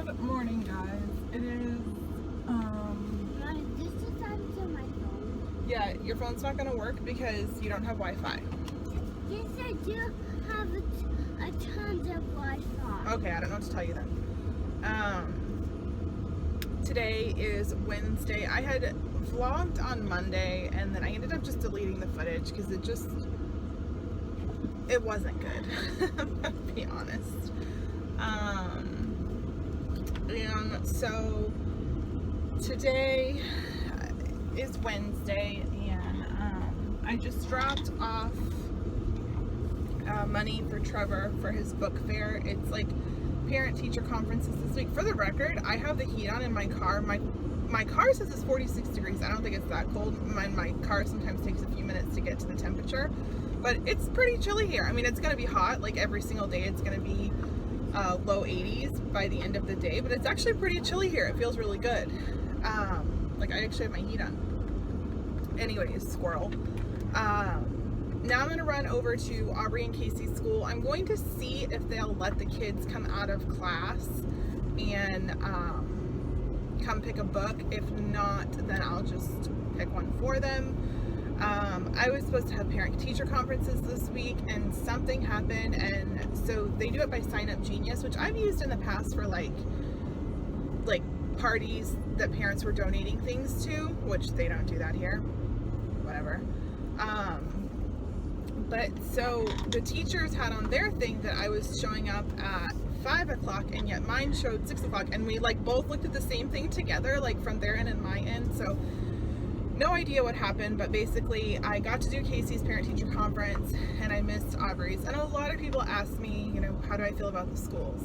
Good morning, guys. It is, This is onto my phone. yeah, your phone's not going to work because you don't have Wi-Fi. Yes, I do have a tons of Wi-Fi. Okay, I don't know what to tell you then. Today is Wednesday. I had vlogged on Monday and then I ended up just deleting the footage because it wasn't good, to be honest. And so today is Wednesday and I just dropped off money for Trevor for his book fair. It's like parent-teacher conferences this week. For the record, I have the heat on in my car. My car says it's 46 degrees. I don't think it's that cold. My car sometimes takes a few minutes to get to the temperature, but it's pretty chilly here. I mean, it's going to be hot like every single day. It's going to be low 80s by the end of the day, but it's actually pretty chilly here. It feels really good. Like I actually have my heat on. Anyways, squirrel. Now I'm going to run over to Aubrey and Casey's school. I'm going to see if they'll let the kids come out of class and come pick a book. If not, then I'll just pick one for them. I was supposed to have parent-teacher conferences this week and something happened, and so they do it by Sign Up Genius, which I've used in the past for like parties that parents were donating things to, which they don't do that here. Whatever. But so the teachers had on their thing that I was showing up at 5 o'clock and yet mine showed 6 o'clock, and we like both looked at the same thing together, like from their end and my end. So no idea what happened, but basically I got to do Casey's parent-teacher conference and I missed Aubrey's. And a lot of people ask me, you know, how do I feel about the schools?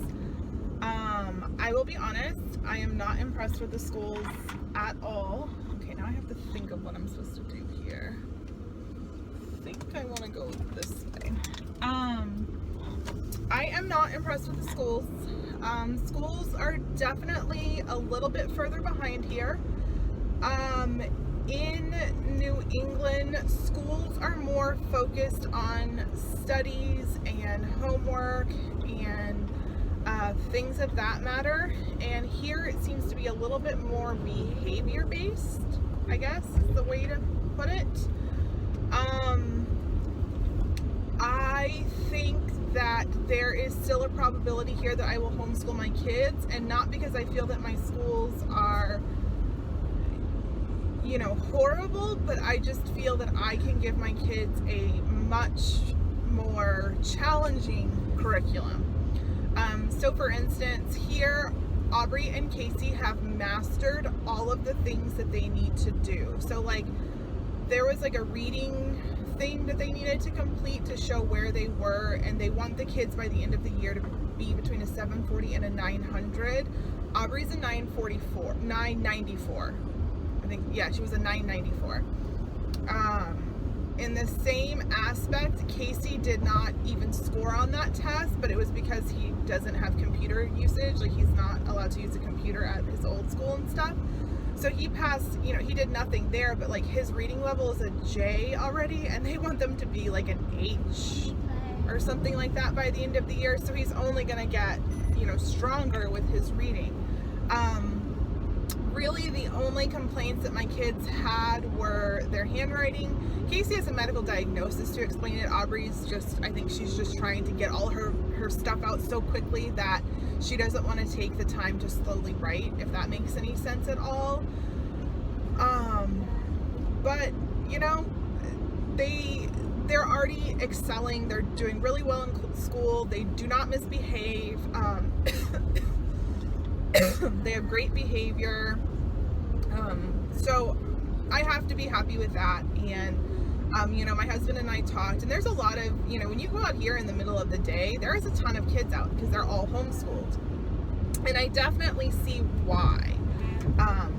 I will be honest, I am not impressed with the schools at all. Okay, now I have to think of what I'm supposed to do here. I think I want to go this way. I am not impressed with the schools. Schools are definitely a little bit further behind here. In New England, schools are more focused on studies and homework and things of that matter. And here it seems to be a little bit more behavior based, I guess is the way to put it. I think that there is still a probability here that I will homeschool my kids, and not because I feel that my schools are, you know, horrible, but I just feel that I can give my kids a much more challenging curriculum. So for instance, here Aubrey and Casey have mastered all of the things that they need to do. So like there was like a reading thing that they needed to complete to show where they were, and they want the kids by the end of the year to be between a 740 and a 900. Aubrey's a 994. I think, yeah, she was a 994. In the same aspect, Casey did not even score on that test, but it was because he doesn't have computer usage. Like he's not allowed to use a computer at his old school and stuff. So he passed, you know, he did nothing there, but like his reading level is a J already, and they want them to be like an H or something like that by the end of the year. So he's only going to get, you know, stronger with his reading. Really the only complaints that my kids had were their handwriting. Casey has a medical diagnosis to explain it. Aubrey's just, I think she's just trying to get all her stuff out so quickly that she doesn't want to take the time to slowly write, if that makes any sense at all. But you know, they're already excelling. They're doing really well in school. They do not misbehave. They have great behavior. So I have to be happy with that. And you know, my husband and I talked, and there's a lot of, you know, when you go out here in the middle of the day, there is a ton of kids out because they're all homeschooled. And I definitely see why.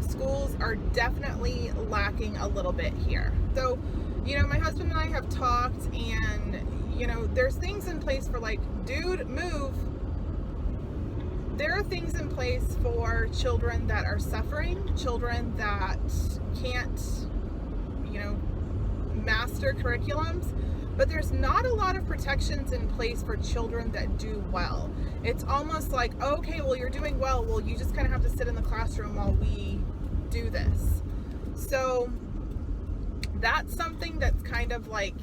Schools are definitely lacking a little bit here. So, you know, my husband and I have talked, and, you know, there's things in place for like, dude, move. There are things in place for children that are suffering, children that can't, you know, master curriculums. but there's not a lot of protections in place for children that do well. It's almost like, okay, well, you're doing well, you just kind of have to sit in the classroom while we do this. So that's something that's kind of like,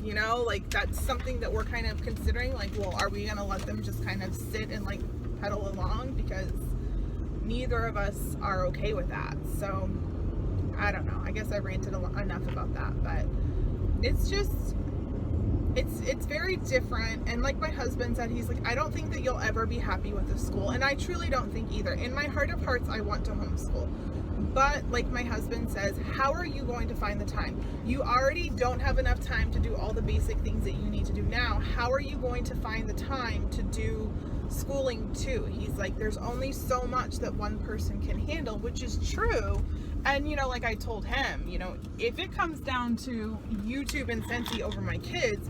you know, like that's something that we're kind of considering, like, well, are we gonna let them just kind of sit and like pedal along, because neither of us are okay with that. So I don't know, I guess I ranted enough about that, but it's just, it's very different. And like my husband said, he's like, I don't think that you'll ever be happy with the school, and I truly don't think either. In my heart of hearts, I want to homeschool, but like my husband says, how are you going to find the time? You already don't have enough time to do all the basic things that you need to do now. How are you going to find the time to do schooling too? He's like, there's only so much that one person can handle, which is true. And, you know, like I told him, you know, if it comes down to YouTube and Scentsy over my kids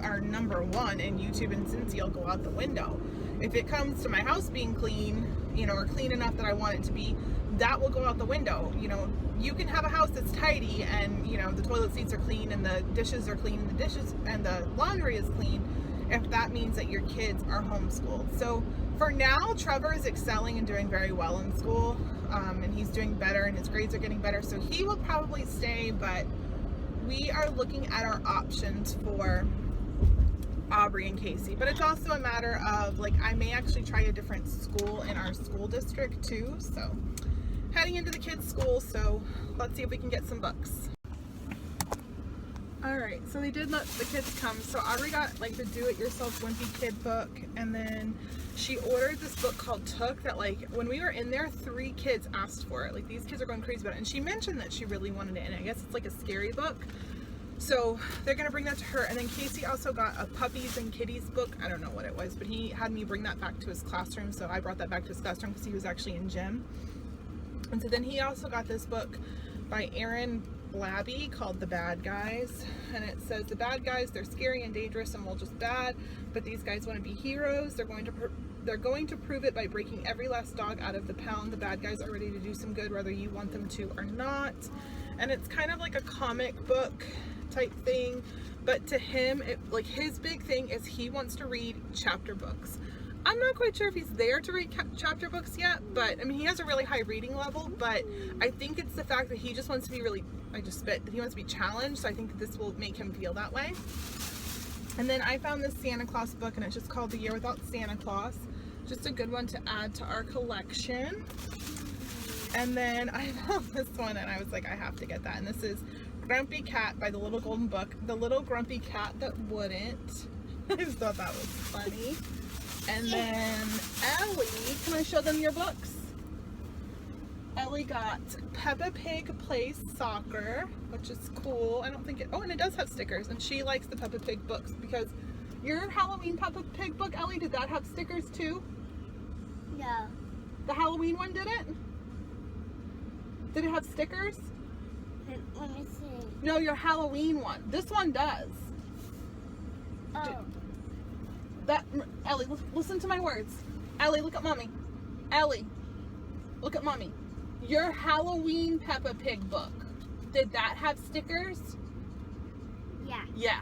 are number one, and YouTube and Scentsy will go out the window. If it comes to my house being clean, you know, or clean enough that I want it to be, that will go out the window. You know, you can have a house that's tidy and, you know, the toilet seats are clean and the dishes are clean and the dishes and the laundry is clean, if that means that your kids are homeschooled. So for now, Trevor is excelling and doing very well in school, and he's doing better and his grades are getting better, so he will probably stay. But we are looking at our options for Aubrey and Casey. But it's also a matter of, like, I may actually try a different school in our school district too. So heading into the kids' school, so let's see if we can get some books. Alright, so they did let the kids come. So Aubrey got like the do-it-yourself wimpy kid book, and then she ordered this book called Took that, like, when we were in there, 3 kids asked for it. Like, these kids are going crazy about it, and she mentioned that she really wanted it, and I guess it's like a scary book. So they're gonna bring that to her. And then Casey also got a puppies and kitties book. I don't know what it was, but he had me bring that back to his classroom, so I brought that back to his classroom because he was actually in gym. And so then he also got this book by Aaron Blabby called The Bad Guys, and it says the bad guys, they're scary and dangerous and well, just bad, but these guys want to be heroes. They're going to prove it by breaking every last dog out of the pound. The bad guys are ready to do some good whether you want them to or not. And it's kind of like a comic book type thing, but to him, like, his big thing is he wants to read chapter books. I'm not quite sure if he's there to read chapter books yet, but I mean, he has a really high reading level, but I think it's the fact that he just wants to be really, that he wants to be challenged, so I think that this will make him feel that way. And then I found this Santa Claus book, and it's just called The Year Without Santa Claus. Just a good one to add to our collection. And then I found this one, and I was like, I have to get that, and this is Grumpy Cat by The Little Golden Book, The Little Grumpy Cat That Wouldn't. I just thought that was funny. And then Ellie, can I show them your books? Ellie got Peppa Pig Plays Soccer, which is cool. I don't think it, oh, and it does have stickers, and she likes the Peppa Pig books, because your Halloween Peppa Pig book, Ellie, did that have stickers too? No. The Halloween one didn't? Did it have stickers? Let me see. No, your Halloween one. This one does. Oh. Ellie, listen to my words. Ellie, look at mommy. Ellie, look at mommy. Your Halloween Peppa Pig book, did that have stickers? Yeah. Yeah.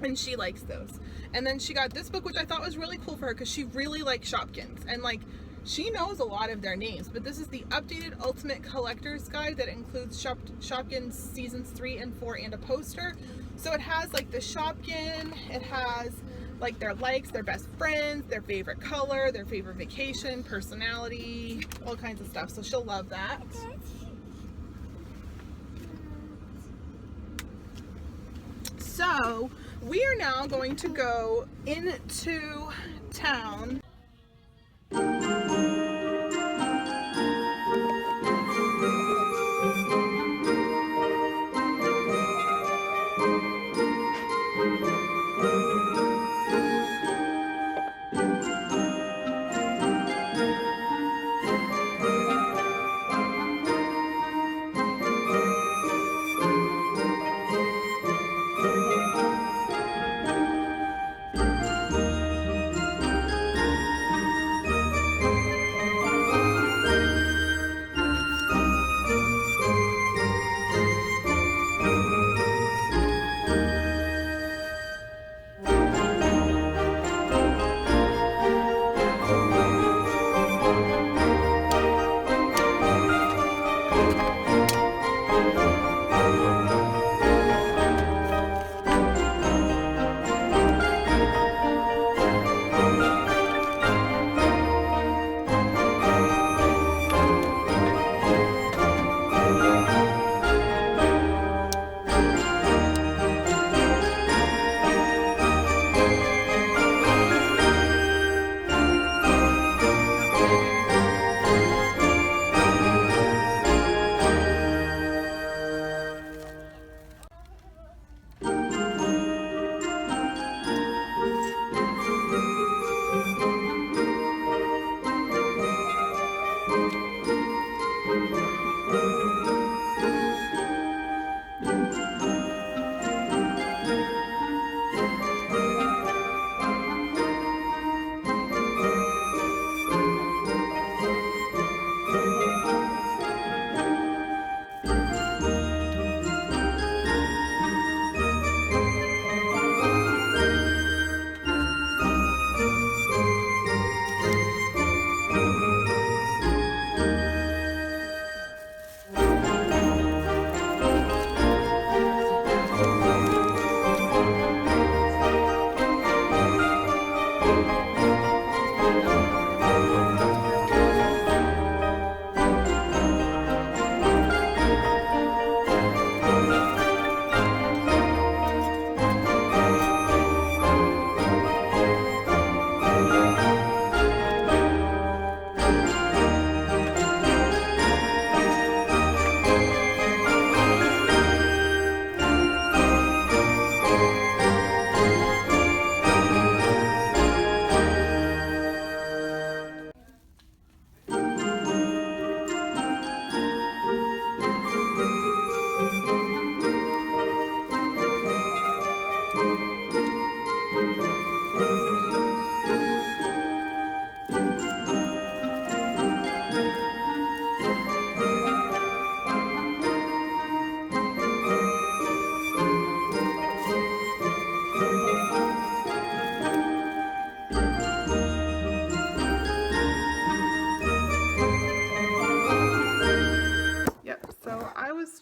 And she likes those. And then she got this book, which I thought was really cool for her, because she really likes Shopkins. And, like, she knows a lot of their names, but this is the updated Ultimate Collector's Guide that includes Shopkins Seasons 3 and 4 and a poster. So it has, like, the Shopkin, it has, like, their likes, their best friends, their favorite color, their favorite vacation, personality, all kinds of stuff. So she'll love that. So we are now going to go into town.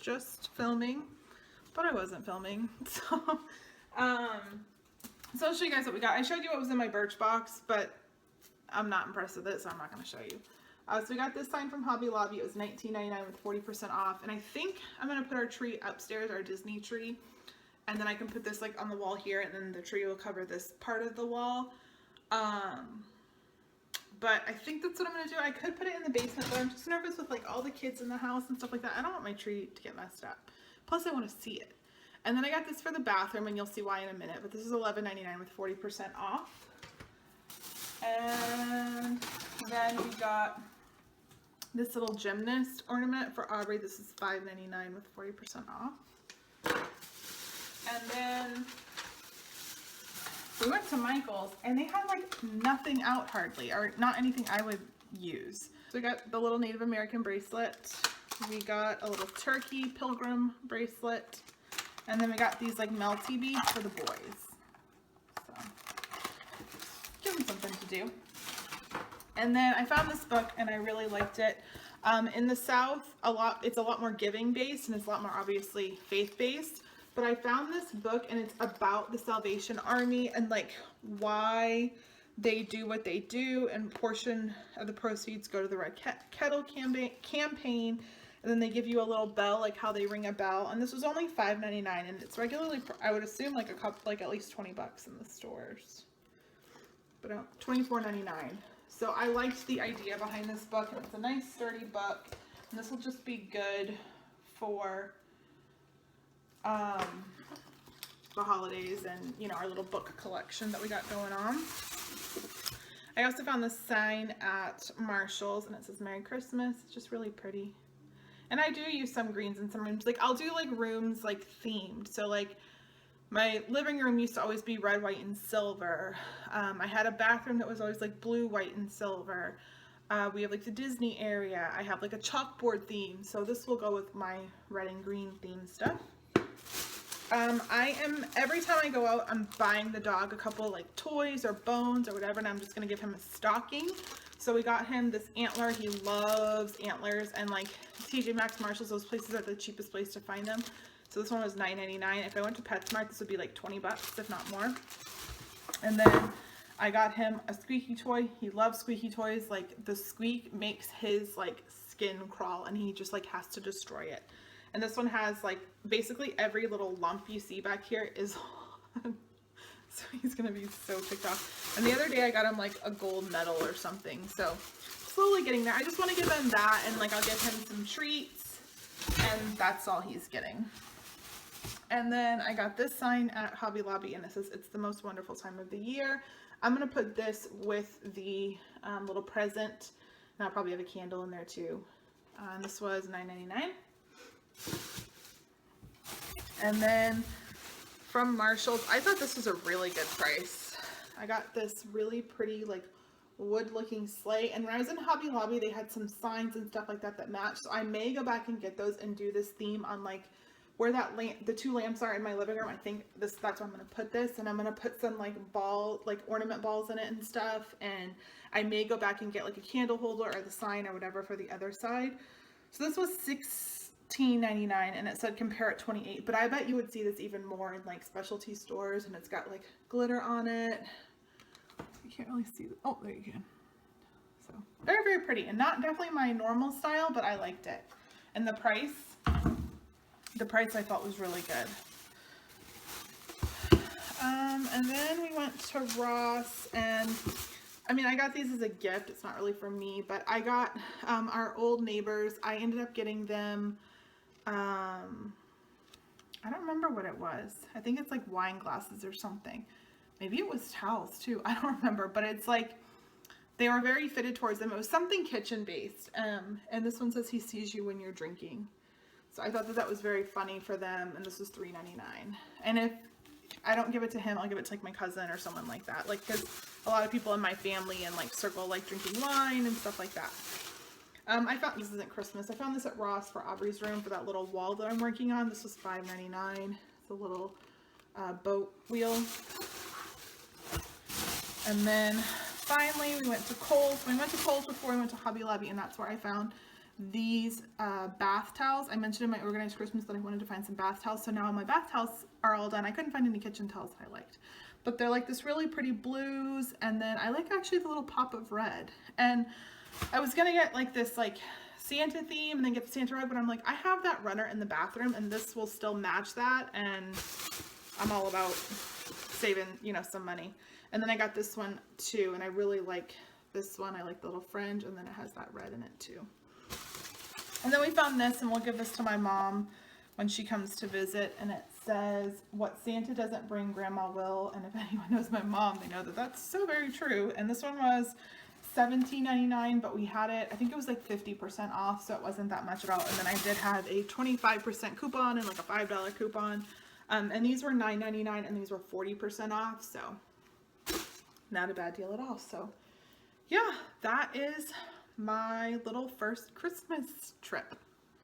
just filming, but I wasn't filming. So, so I'll show you guys what we got. I showed you what was in my Birchbox, but I'm not impressed with it, so I'm not going to show you. So we got this sign from Hobby Lobby. It was $19.99 with 40% off. And I think I'm going to put our tree upstairs, our Disney tree. And then I can put this like on the wall here, and then the tree will cover this part of the wall. But I think that's what I'm going to do. I could put it in the basement, but I'm just nervous with like all the kids in the house and stuff like that. I don't want my tree to get messed up. Plus I want to see it. And then I got this for the bathroom, and you'll see why in a minute. But this is $11.99 with 40% off. And then we got this little gymnast ornament for Aubrey. This is $5.99 with 40% off. And then we went to Michael's, and they had like nothing out hardly, or not anything I would use. So we got the little Native American bracelet. We got a little turkey pilgrim bracelet. And then we got these like melty beads for the boys. So give them something to do. And then I found this book, and I really liked it. In the South, it's a lot more giving based, and it's a lot more obviously faith based. But I found this book, and it's about the Salvation Army and like why they do what they do, and a portion of the proceeds go to the Red Kettle campaign, and then they give you a little bell, like how they ring a bell. And this was only $5.99, and it's regularly, I would assume, like like at least $20 in the stores, but $24.99. So I liked the idea behind this book, and it's a nice sturdy book, and this will just be good for the holidays and, you know, our little book collection that we got going on. I also found this sign at Marshall's, and it says Merry Christmas. It's just really pretty. And I do use some greens in some rooms. Like I'll do like rooms like themed. So like my living room used to always be red, white, and silver. I had a bathroom that was always like blue, white, and silver. We have like the Disney area. I have like a chalkboard theme. So this will go with my red and green theme stuff. Every time I go out, I'm buying the dog a couple like toys or bones or whatever, and I'm just going to give him a stocking. So we got him this antler. He loves antlers, and like TJ Maxx, Marshalls, those places are the cheapest place to find them. So this one was $9.99. If I went to PetSmart, this would be like $20, if not more. And then I got him a squeaky toy. He loves squeaky toys. Like the squeak makes his like skin crawl, and he just like has to destroy it. And this one has like basically every little lump you see back here is on. So he's gonna be so ticked off. And the other day I got him like a gold medal or something. So slowly getting there. I just want to give him that, and like I'll give him some treats, and that's all he's getting. And then I got this sign at Hobby Lobby, and it says it's the most wonderful time of the year. I'm gonna put this with the little present, and I'll probably have a candle in there too. This was $9.99. And then from Marshall's, I thought this was a really good price. I got this really pretty like wood looking sleigh, and when I was in Hobby Lobby they had some signs and stuff like that that match, so I may go back and get those and do this theme on like where that the two lamps are in my living room. I think that's where I'm going to put this, and I'm going to put some like ornament balls in it and stuff, and I may go back and get like a candle holder or the sign or whatever for the other side. So this was $16.99, and it said compare at 28, but I bet you would see this even more in like specialty stores, and it's got like glitter on it. You can't really see it. Oh, there you can. So very, very pretty, and not definitely my normal style, but I liked it. And the price I thought was really good. And then we went to Ross, and I mean, I got these as a gift. It's not really for me, but I got our old neighbors. I ended up getting them, I don't remember what it was. I think it's like wine glasses or something. Maybe it was towels too. I don't remember, but it's like, they were very fitted towards them. It was something kitchen based. And this one says he sees you when you're drinking. So I thought that was very funny for them, and this was $3.99. And if I don't give it to him, I'll give it to like my cousin or someone like that. Like, because a lot of people in my family and like circle like drinking wine and stuff like that. I found, this isn't Christmas, I found this at Ross for Aubrey's room for that little wall that I'm working on. This was $5.99. It's a little boat wheel. And then finally we went to Kohl's. We went to Kohl's before we went to Hobby Lobby, and that's where I found these bath towels. I mentioned in my organized Christmas that I wanted to find some bath towels, so now my bath towels are all done. I couldn't find any kitchen towels that I liked, but they're like this really pretty blues, and then I like actually the little pop of red. And I was gonna get like this like Santa theme and then get the Santa rug, but I'm like, I have that runner in the bathroom and this will still match that, and I'm all about saving, you know, some money. And then I got this one too, and I really like this one. I like the little fringe, and then it has that red in it too. And then we found this, and we'll give this to my mom when she comes to visit, and it says, "What Santa doesn't bring, Grandma will." And if anyone knows my mom, they know that that's so very true. And this one was $17.99, but we had it, I think it was like 50% off, so it wasn't that much at all. And then I did have a 25% coupon and like a $5 coupon. And these were $9.99, and these were 40% off, so not a bad deal at all. So yeah, that is my little first Christmas trip.